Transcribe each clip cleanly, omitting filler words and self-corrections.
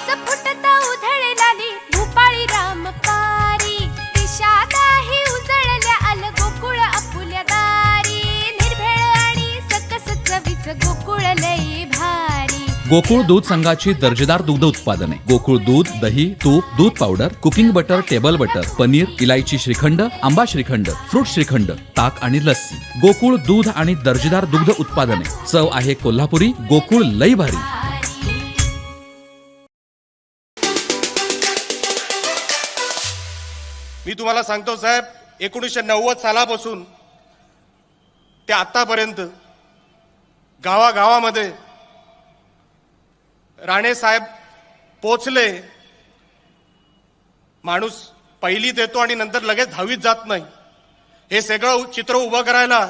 केस फुटता उधळलाली भूपाळी रामपारी दिशादाही उजळल्या आल गोकुळ आपुल्या दारी निर्भेळ आणि सकस चवीच गोकुळ लई भारी। गोकुळ दूध संघाची दर्जेदार दुग्ध उत्पादने गोकुळ दूध, दही, तूप, दूध powder, cooking butter, table butter, paneer, इलायची श्रीखंड, आंबा श्रीखंड, फ्रूट श्रीखंड, ताक आणि लस्सी। गोकुळ दूध आणि दर्जेदार दुग्ध उत्पादने, चव आहे कोल्हापुरी, गोकुळ लई भारी। मी तुम्हाला सांगतो साहेब, 1990 सालापासून ते आतापर्यंत गावागावामध्ये राणे साहेब पोचले। माणूस पहिलीत येतो आणि नंतर लगेच 10वीत जात नाही। हे सगळं चित्र उभं करायला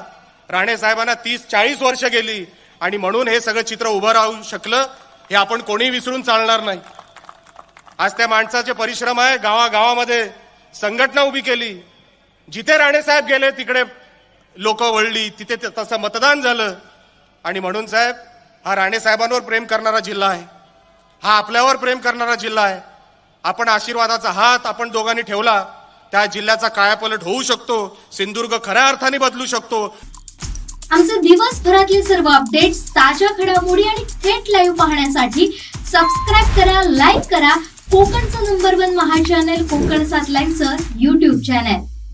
राणे साहेबांना 30-40 वर्ष गेली आणि म्हणून हे सगळं चित्र उभं राहू शकलं, हे आपण कोणी विसरून चालणार नाही। आज त्या माणसाचे परिश्रम आहे। गावागावामध्ये संघटना उभी केली, जिथे राणे साहेब गेले तिकडे लोक वळली, तिथे तसं मतदान झालं। आणि म्हणून साहेब, हा राणे साहेबांवर प्रेम करणारा जिल्हा आहे, हा आपल्यावर प्रेम करणारा जिल्हा आहे। आपण आशीर्वादाचा हात आपण दोघांनी ठेवला, त्या जिल्ह्याचा कायापालट होऊ शकतो, सिंधुदुर्ग खऱ्या अर्थाने बदलू शकतो। आमचे दिवसभरातले सर्व अपडेट्स, ताज्या घडामोडी आणि थेट लाईव्ह पाहण्यासाठी सबस्क्राईब करा, लाईक करा कोकणचं नंबर 1 महा चॅनल कोकण 7 लाईव्हचं YouTube चॅनल।